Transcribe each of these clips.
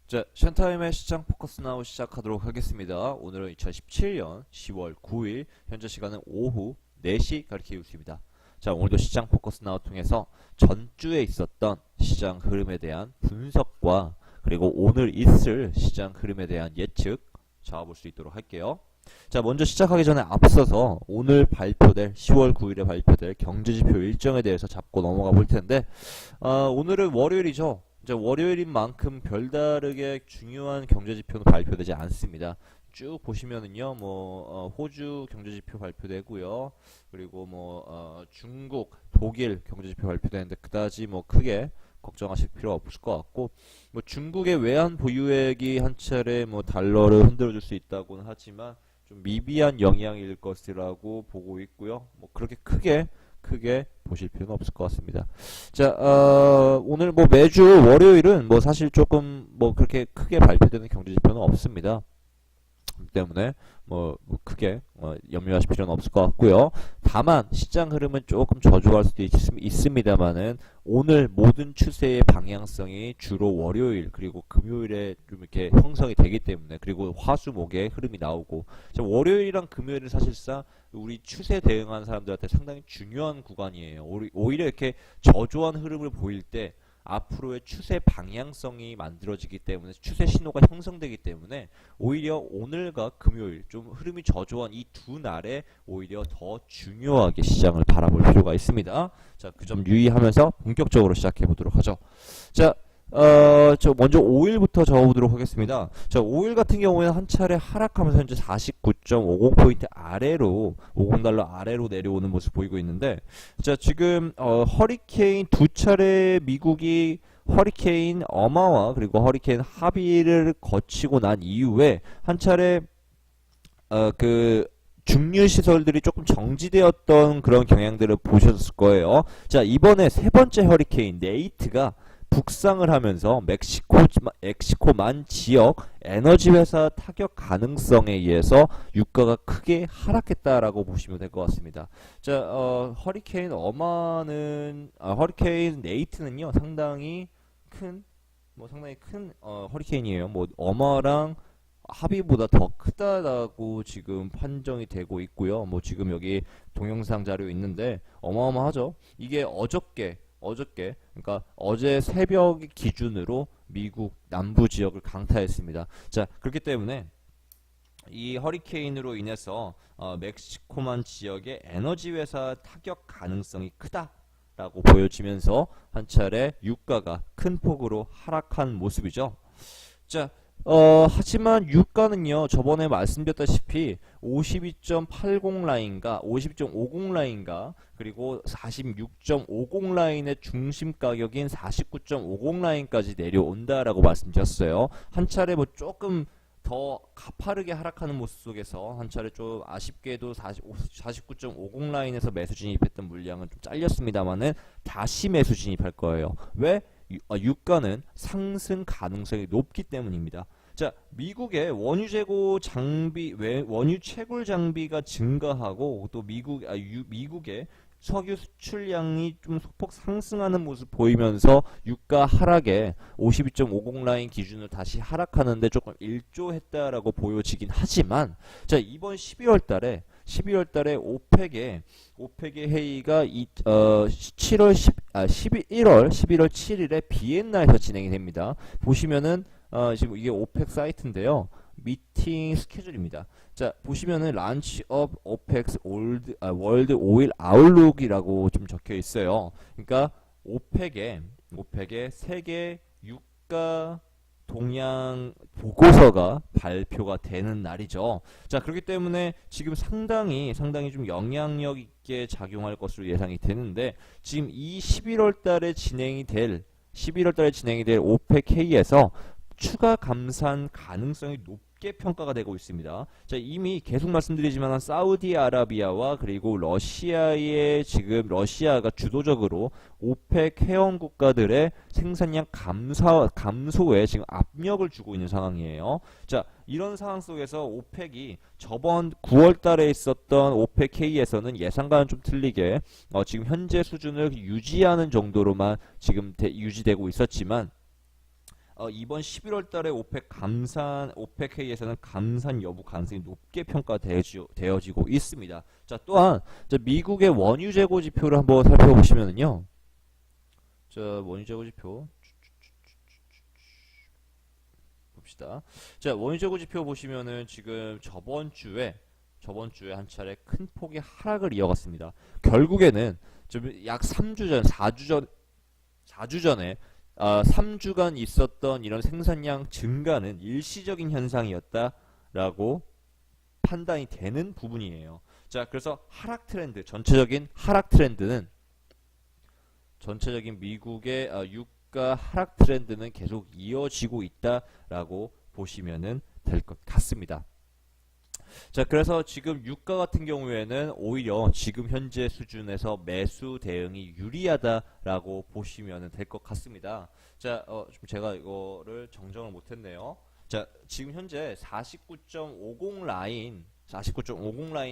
자, 션타임의 시장 포커스 나우 시작하도록 하겠습니다. 오늘은 2017년 10월 9일, 현재 시간은 오후 4시 가리키고 있습니다. 자, 오늘도 시장 포커스 나우 통해서 전주에 있었던 시장 흐름에 대한 분석과 그리고 오늘 있을 시장 흐름에 대한 예측 잡아볼 수 있도록 할게요. 자, 먼저 시작하기 전에 앞서서 오늘 발표될 10월 9일에 발표될 경제지표 일정에 대해서 잡고 넘어가 볼 텐데, 오늘은 월요일이죠. 이제 월요일인 만큼 별다르게 중요한 경제지표는 발표되지 않습니다. 쭉 보시면은요, 호주 경제지표 발표되고요, 그리고 중국, 독일 경제지표 발표되는데 그다지 크게 걱정하실 필요 없을 것 같고, 중국의 외환 보유액이 한 차례 달러를 흔들어줄 수 있다고는 하지만 좀 미비한 영향일 것이라고 보고 있고요. 그렇게 크게 보실 필요는 없을 것 같습니다. 자, 오늘 매주 월요일은 사실 조금 그렇게 크게 발표되는 경제지표는 없습니다. 때문에 크게 염려하실 필요는 없을 것 같고요. 다만 시장 흐름은 조금 저조할 수도 있습니다만은 오늘 모든 추세의 방향성이 주로 월요일 그리고 금요일에 좀 이렇게 형성이 되기 때문에, 그리고 화수목의 흐름이 나오고, 월요일이랑 금요일은 사실상 우리 추세 대응하는 사람들한테 상당히 중요한 구간이에요. 오히려 이렇게 저조한 흐름을 보일 때 앞으로의 추세 방향성이 만들어지기 때문에, 추세 신호가 형성되기 때문에 오히려 오늘과 금요일 좀 흐름이 저조한 이 두 날에 오히려 더 중요하게 시장을 바라볼 필요가 있습니다. 자, 그 점 유의하면서 본격적으로 시작해 보도록 하죠. 자, 먼저 5일부터 적어보도록 하겠습니다. 자, 5일 같은 경우에는 한 차례 하락하면서 현재 49.50포인트 아래로, 50달러 아래로 내려오는 모습 보이고 있는데, 자, 지금, 허리케인 두 차례 미국이 허리케인 어마와 그리고 허리케인 하비를 거치고 난 이후에 한 차례, 중류 시설들이 조금 정지되었던 그런 경향들을 보셨을 거예요. 자, 이번에 세 번째 허리케인 네이트가 북상을 하면서 멕시코만 지역 에너지 회사 타격 가능성에 의해서 유가가 크게 하락했다라고 보시면 될 것 같습니다. 자, 허리케인 네이트는요, 상당히 큰 허리케인이에요. 어마랑 합의보다 더 크다라고 지금 판정이 되고 있고요. 지금 여기 동영상 자료 있는데 어마어마하죠. 이게 어저께, 그러니까 어제 새벽 기준으로 미국 남부 지역을 강타했습니다. 자, 그렇기 때문에 이 허리케인으로 인해서 멕시코만 지역의 에너지 회사 타격 가능성이 크다라고 보여지면서 한 차례 유가가 큰 폭으로 하락한 모습이죠. 자, 하지만 유가는요, 저번에 말씀드렸다시피 52.80 라인과 52.50 라인과 그리고 46.50 라인의 중심 가격인 49.50 라인까지 내려온다라고 말씀드렸어요. 한 차례 조금 더 가파르게 하락하는 모습 속에서 한 차례 좀 아쉽게도 49.50 라인에서 매수 진입했던 물량은 좀 잘렸습니다만은 다시 매수 진입할 거예요. 왜? 유가는 상승 가능성이 높기 때문입니다. 자, 미국의 원유 채굴 장비가 증가하고 또 미국의 석유 수출량이 좀 소폭 상승하는 모습 보이면서 유가 하락에 52.50 라인 기준으로 다시 하락하는데 조금 일조했다라고 보여지긴 하지만, 자, 이번 12월 달에 오펙의 회의가 11월 7일에 비엔나에서 진행이 됩니다. 보시면은 지금 이게 오펙 사이트인데요. 미팅 스케줄입니다. 자, 보시면은 란치 업 오펙 월드 오일 아웃룩이라고 좀 적혀 있어요. 그러니까 오펙의 세계 유가 동향 보고서가 발표가 되는 날이죠. 자, 그렇기 때문에 지금 상당히 좀 영향력 있게 작용할 것으로 예상이 되는데, 지금 이 11월 달에 진행이 될 오펙 회의에서 추가 감산 가능성이 높게 평가가 되고 있습니다. 자, 이미 계속 말씀드리지만 사우디아라비아와 그리고 러시아가 주도적으로 오펙 회원 국가들의 생산량 감소에 지금 압력을 주고 있는 상황이에요. 자, 이런 상황 속에서 오펙이 저번 9월 달에 있었던 오펙 회의에서는 예상과는 좀 틀리게 지금 현재 수준을 유지하는 정도로만 지금 유지되고 있었지만, 이번 11월 달에 오펙회의에서는 감산 여부 가능성이 높게 평가되어지고 있습니다. 자, 또한 미국의 원유 재고 지표를 한번 살펴보시면은요. 자, 원유 재고 지표 봅시다. 자, 원유 재고 지표 보시면은 지금 저번 주에 한 차례 큰 폭의 하락을 이어갔습니다. 결국에는 좀 약 3주 전, 4주 전에 3주간 있었던 이런 생산량 증가는 일시적인 현상이었다라고 판단이 되는 부분이에요. 자, 그래서 전체적인 하락 트렌드는 전체적인 미국의 유가 하락 트렌드는 계속 이어지고 있다라고 보시면은 될 것 같습니다. 자, 그래서 지금 유가 같은 경우에는 오히려 지금 현재 수준에서 매수 대응이 유리하다라고 보시면 될 것 같습니다. 자, 좀 제가 이거를 정정을 못했네요. 자, 지금 현재 49.50 라인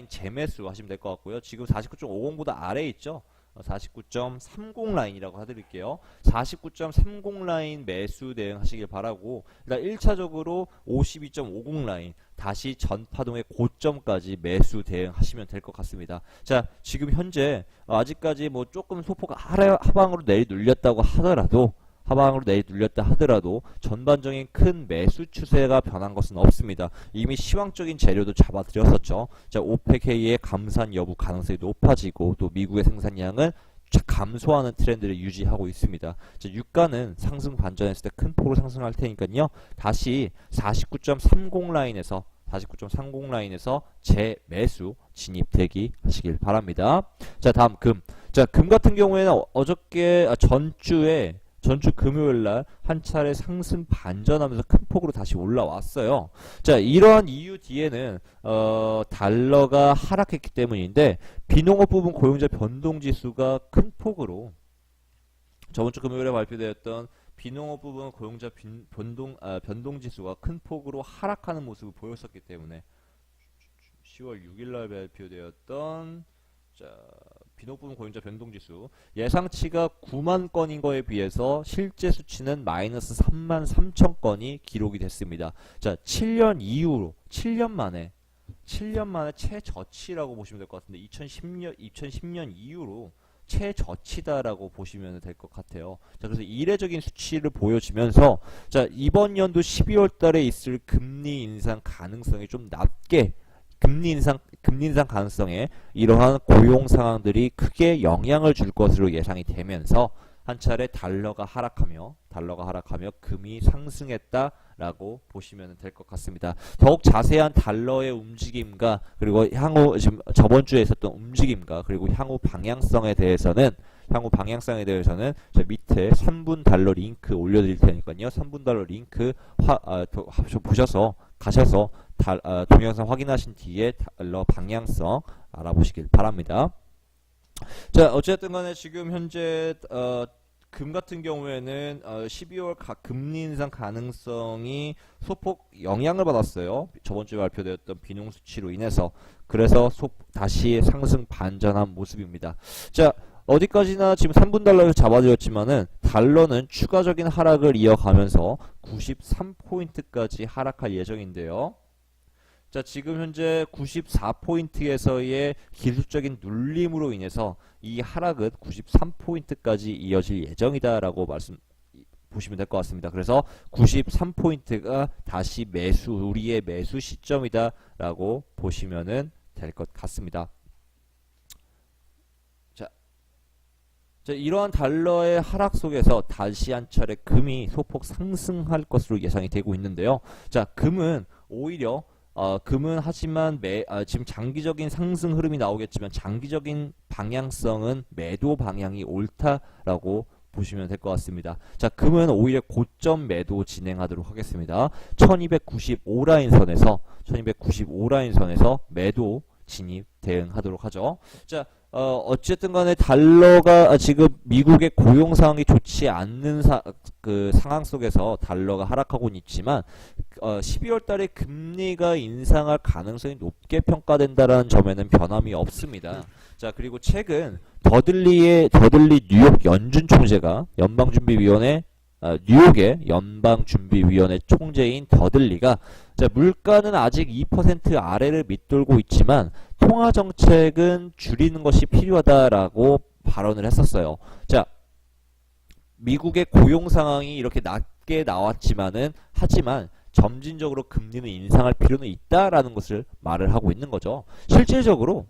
재매수 하시면 될 것 같고요. 지금 49.50보다 아래에 있죠. 49.30 라인이라고 해드릴게요. 49.30 라인 매수 대응하시길 바라고, 일단 1차적으로 52.50 라인 다시 전파동의 고점까지 매수 대응하시면 될 것 같습니다. 자, 지금 현재 아직까지 뭐 조금 소폭 하방으로 내리눌렸다 하더라도 전반적인 큰 매수 추세가 변한 것은 없습니다. 이미 시황적인 재료도 잡아드렸었죠. 자, 오펙 회의의 감산 여부 가능성이 높아지고 또 미국의 생산량은 감소하는 트렌드를 유지하고 있습니다. 자, 유가는 상승 반전했을 때 큰 폭으로 상승할 테니까요. 다시 49.30 라인에서 재매수 진입 대기하시길 바랍니다. 자, 다음 금. 자, 금 같은 경우에는 전주 금요일날 한 차례 상승 반전하면서 큰 폭으로 다시 올라왔어요. 자, 이러한 이유 뒤에는 달러가 하락했기 때문인데, 비농업 부분 고용자 변동지수가 큰 폭으로 저번 주 금요일에 발표되었던 비농업 부분 고용자 변동지수가 큰 폭으로 하락하는 모습을 보였었기 때문에 10월 6일날 발표되었던 비농업 부분 고용자 변동지수 예상치가 9만 건인 거에 비해서 실제 수치는 마이너스 3만 3천 건이 기록이 됐습니다. 자, 7년 만에 최저치라고 보시면 될 것 같은데 2010년 이후로 최저치다라고 보시면 될 것 같아요. 자, 그래서 이례적인 수치를 보여주면서 자, 이번 연도 12월 달에 있을 금리 인상 가능성이 좀 낮게 금리 인상 가능성에 이러한 고용 상황들이 크게 영향을 줄 것으로 예상이 되면서 한 차례 달러가 하락하며 금이 상승했다라고 보시면 될 것 같습니다. 더욱 자세한 달러의 움직임과 그리고 향후 지금 저번 주에 있었던 움직임과 그리고 향후 방향성에 대해서는 저 밑에 3분 달러 링크 올려드릴 테니까요. 3분 달러 링크 가셔서 동영상 확인하신 뒤에 달러 방향성 알아보시길 바랍니다. 자, 어쨌든 간에 지금 현재 금 같은 경우에는 12월 금리 인상 가능성이 소폭 영향을 받았어요. 저번 주에 발표되었던 비농 수치로 인해서. 그래서 다시 상승 반전한 모습입니다. 자, 어디까지나 지금 3분 달러에서 잡아드렸지만은 달러는 추가적인 하락을 이어가면서 93포인트까지 하락할 예정인데요. 자, 지금 현재 94포인트에서의 기술적인 눌림으로 인해서 이 하락은 93포인트까지 이어질 예정이다라고 보시면 될 것 같습니다. 그래서 93포인트가 다시 우리의 매수 시점이다라고 보시면 될 것 같습니다. 자, 이러한 달러의 하락 속에서 다시 한 차례 금이 소폭 상승할 것으로 예상이 되고 있는데요. 자, 금은 하지만 지금 장기적인 상승 흐름이 나오겠지만 장기적인 방향성은 매도 방향이 옳다라고 보시면 될 것 같습니다. 자, 금은 오히려 고점 매도 진행하도록 하겠습니다. 1295라인선에서 매도 진입 대응하도록 하죠. 자, 어쨌든 간에 달러가 지금 미국의 고용 상황이 좋지 않는 상황 속에서 달러가 하락하고는 있지만 12월 달에 금리가 인상할 가능성이 높게 평가된다라는 점에는 변함이 없습니다. 자, 그리고 최근 더들리 뉴욕 연준 총재가 연방준비위원회 뉴욕의 연방준비위원회 총재인 더들리가 자, 물가는 아직 2% 아래를 밑돌고 있지만 통화정책은 줄이는 것이 필요하다라고 발언을 했었어요. 자, 미국의 고용 상황이 이렇게 낮게 나왔지만은 하지만 점진적으로 금리는 인상할 필요는 있다라는 것을 말을 하고 있는 거죠. 실질적으로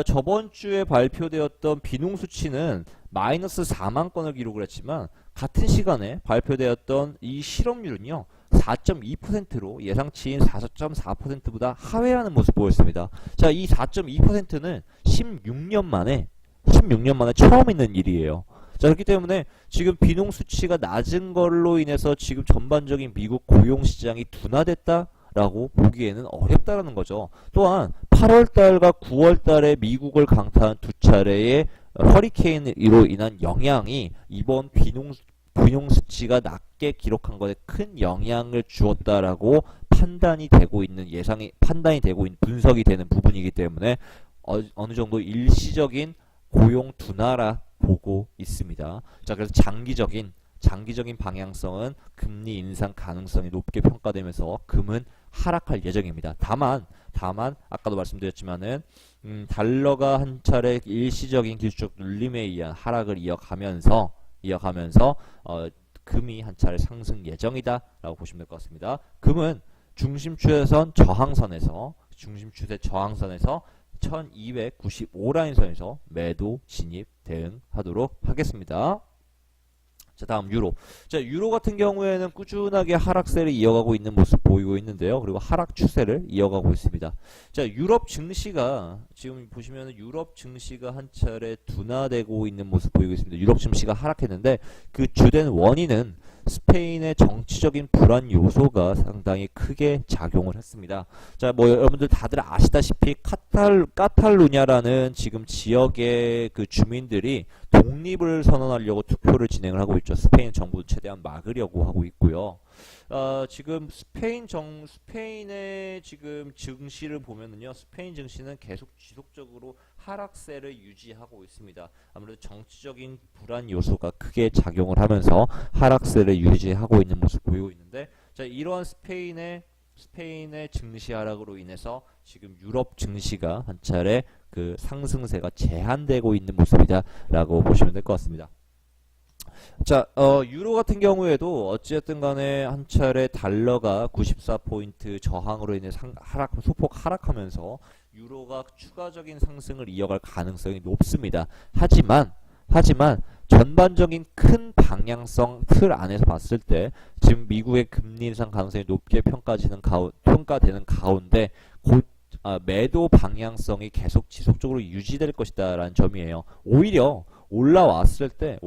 저번 주에 발표되었던 비농 수치는 마이너스 4만 건을 기록을 했지만 같은 시간에 발표되었던 이 실업률은요 4.2%로 예상치인 4.4%보다 하회하는 모습 보였습니다. 자, 이 4.2%는 16년 만에 처음 있는 일이에요. 자, 그렇기 때문에 지금 비농 수치가 낮은 걸로 인해서 지금 전반적인 미국 고용 시장이 둔화됐다라고 보기에는 어렵다라는 거죠. 또한 8월달과 9월달에 미국을 강타한 두 차례의 허리케인으로 인한 영향이 이번 비농 수치가 낮게 기록한 것에 큰 영향을 주었다라고 판단이 되고 있는 분석이 되는 부분이기 때문에 어느 정도 일시적인 고용 둔화라 보고 있습니다. 자, 그래서 장기적인 방향성은 금리 인상 가능성이 높게 평가되면서 금은 하락할 예정입니다. 다만 아까도 말씀드렸지만은 달러가 한 차례 일시적인 기술적 눌림에 의한 하락을 이어가면서 금이 한 차례 상승 예정이다라고 보시면 될 것 같습니다. 금은 중심추세 저항선에서 1295라인선에서 매도 진입 대응하도록 하겠습니다. 자, 다음 유로. 자, 유로 같은 경우에는 꾸준하게 하락세를 이어가고 있는 모습 보이고 있는데요. 그리고 하락 추세를 이어가고 있습니다. 자, 유럽 증시가 지금 보시면 유럽 증시가 한 차례 둔화되고 있는 모습 보이고 있습니다. 유럽 증시가 하락했는데 그 주된 원인은 스페인의 정치적인 불안 요소가 상당히 크게 작용을 했습니다. 자, 뭐 여러분들 다들 아시다시피 까탈루냐라는 지금 지역의 그 주민들이 독립을 선언하려고 투표를 진행을 하고 있죠. 스페인 정부는 최대한 막으려고 하고 있고요. 지금 스페인의 지금 증시를 보면은요, 스페인 증시는 계속 지속적으로 하락세를 유지하고 있습니다. 아무래도 정치적인 불안 요소가 크게 작용을 하면서 하락세를 유지하고 있는 모습 보이고 있는데, 자, 이러한 스페인의 증시 하락으로 인해서 지금 유럽 증시가 한 차례 그 상승세가 제한되고 있는 모습이다라고 보시면 될 것 같습니다. 자, 유로 같은 경우에도 어찌됐든 간에 한 차례 달러가 94포인트 저항으로 인해 소폭 하락하면서 유로가 추가적인 상승을 이어갈 가능성이 높습니다. 하지만 전반적인 큰 방향성 틀 안에서 봤을 때 지금 미국의 금리 인상 가능성이 높게 평가되는 가운데 매도 방향성이 계속 지속적으로 유지될 것이다라는 점이에요. 오히려 올라왔을 때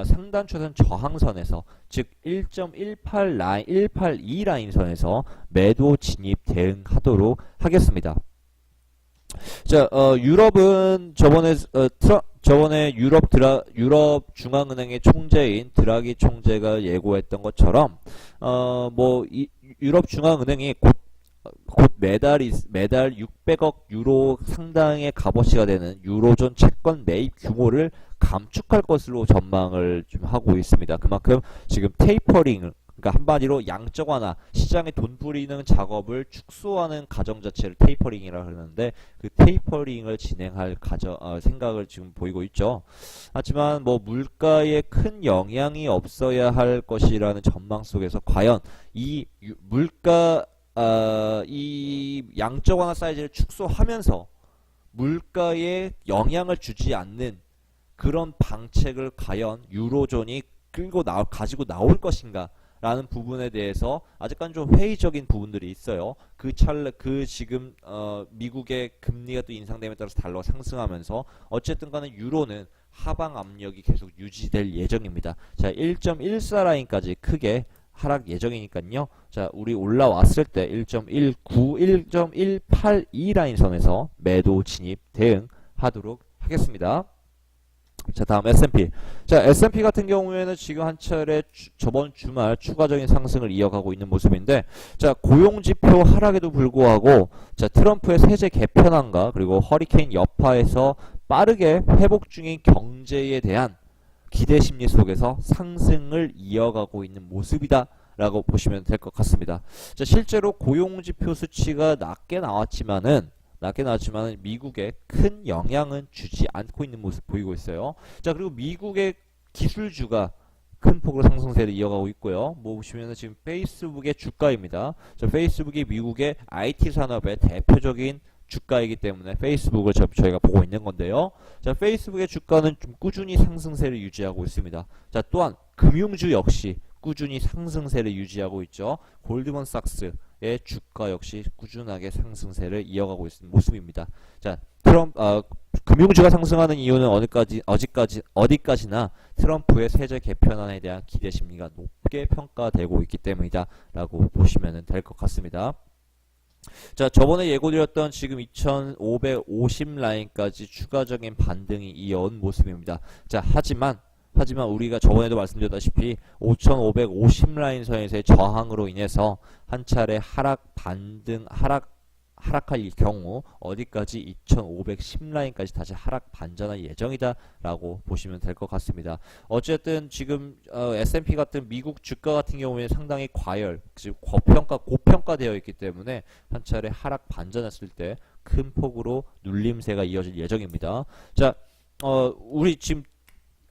상단 최선 저항선에서 즉 1.182 라인선에서 매도 진입 대응하도록 하겠습니다. 자, 유럽은 저번에 유럽 중앙은행의 총재인 드라기 총재가 예고했던 것처럼 유럽 중앙은행이 곧 매달 600억 유로 상당의 값어치가 되는 유로존 채권 매입 규모를 감축할 것으로 전망을 좀 하고 있습니다. 그만큼 지금 테이퍼링, 그러니까 한마디로 양적 완화, 시장에 돈 뿌리는 작업을 축소하는 과정 자체를 테이퍼링이라고 하는데 그 테이퍼링을 진행할 생각을 지금 보이고 있죠. 하지만 물가에 큰 영향이 없어야 할 것이라는 전망 속에서 과연 이 양적 완화 사이즈를 축소하면서 물가에 영향을 주지 않는 그런 방책을 과연 유로존이 가지고 나올 것인가 라는 부분에 대해서 아직까지 좀 회의적인 부분들이 있어요. 지금 미국의 금리가 또 인상됨에 따라서 달러가 상승하면서 어쨌든 간에 유로는 하방 압력이 계속 유지될 예정입니다. 자, 1.14 라인까지 크게 하락 예정이니까요. 자, 우리 올라왔을 때 1.19, 1.182 라인 선에서 매도 진입 대응하도록 하겠습니다. 자, 다음 S&P. 자, S&P 같은 경우에는 지금 한 차례 저번 주말 추가적인 상승을 이어가고 있는 모습인데, 자, 고용지표 하락에도 불구하고, 자, 트럼프의 세제 개편안과 그리고 허리케인 여파에서 빠르게 회복 중인 경제에 대한 기대 심리 속에서 상승을 이어가고 있는 모습이다 라고 보시면 될 것 같습니다. 자, 실제로 고용지표 수치가 낮게 나왔지만은 미국에 큰 영향은 주지 않고 있는 모습 보이고 있어요. 자, 그리고 미국의 기술주가 큰 폭으로 상승세를 이어가고 있고요. 뭐 보시면은 지금 페이스북의 주가입니다. 자, 페이스북이 미국의 IT 산업의 대표적인 주가이기 때문에 페이스북을 저희가 보고 있는 건데요. 자, 페이스북의 주가는 좀 꾸준히 상승세를 유지하고 있습니다. 자, 또한 금융주 역시 꾸준히 상승세를 유지하고 있죠. 골드먼삭스의 주가 역시 꾸준하게 상승세를 이어가고 있는 모습입니다. 자, 금융주가 상승하는 이유는 어디까지나 트럼프의 세제 개편안에 대한 기대 심리가 높게 평가되고 있기 때문이다 라고 보시면 될 것 같습니다. 자, 저번에 예고드렸던 지금 2550 라인까지 추가적인 반등이 이어온 모습입니다. 자, 하지만 우리가 저번에도 말씀드렸다시피 5550 라인 선에서의 저항으로 인해서 한 차례 하락할 경우 어디까지 2510 라인까지 다시 하락 반전할 예정이다 라고 보시면 될 것 같습니다. 어쨌든 지금 S&P 같은 미국 주가 같은 경우에는 상당히 즉 고평가되어 있기 때문에 한 차례 하락 반전했을 때 큰 폭으로 눌림세가 이어질 예정입니다. 자, 우리 지금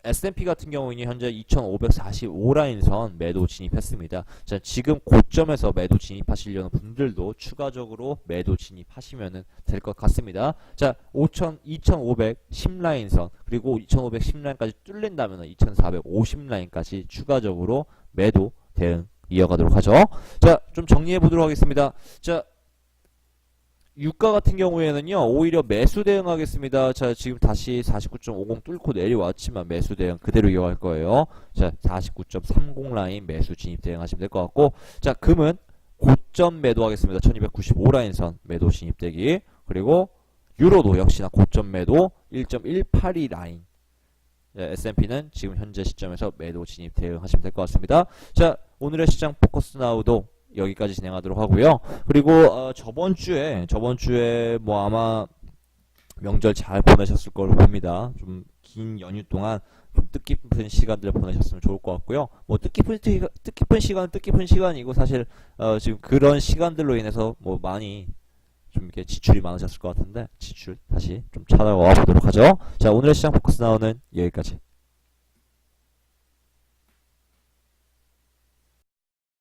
S&P 같은 경우는 현재 2545 라인선 매도 진입했습니다. 자, 지금 고점에서 매도 진입하시려는 분들도 추가적으로 매도 진입하시면 될 것 같습니다. 자, 2510 라인선 그리고 2510 라인까지 뚫린다면 2450 라인까지 추가적으로 매도 대응 이어가도록 하죠. 자, 좀 정리해 보도록 하겠습니다. 자, 유가 같은 경우에는요, 오히려 매수 대응하겠습니다. 자, 지금 다시 49.50 뚫고 내려왔지만 매수 대응 그대로 이어갈 거예요. 자, 49.30 라인 매수 진입 대응하시면 될 것 같고, 자, 금은 고점 매도하겠습니다. 1295 라인선 매도 진입되기. 그리고 유로도 역시나 고점 매도 1.182 라인. S&P는 지금 현재 시점에서 매도 진입 대응하시면 될 것 같습니다. 자, 오늘의 시장 포커스 나우도 여기까지 진행하도록 하고요. 그리고 저번 주에 뭐 아마 명절 잘 보내셨을 걸로 봅니다. 좀 긴 연휴 동안 좀 뜻깊은 시간들 보내셨으면 좋을 것 같고요. 뭐 뜻깊은 시간이고 사실 지금 그런 시간들로 인해서 뭐 많이 좀 이렇게 지출이 많으셨을 것 같은데 지출 다시 좀 찾아와 보도록 하죠. 자, 오늘의 시장 포커스 나우는 여기까지.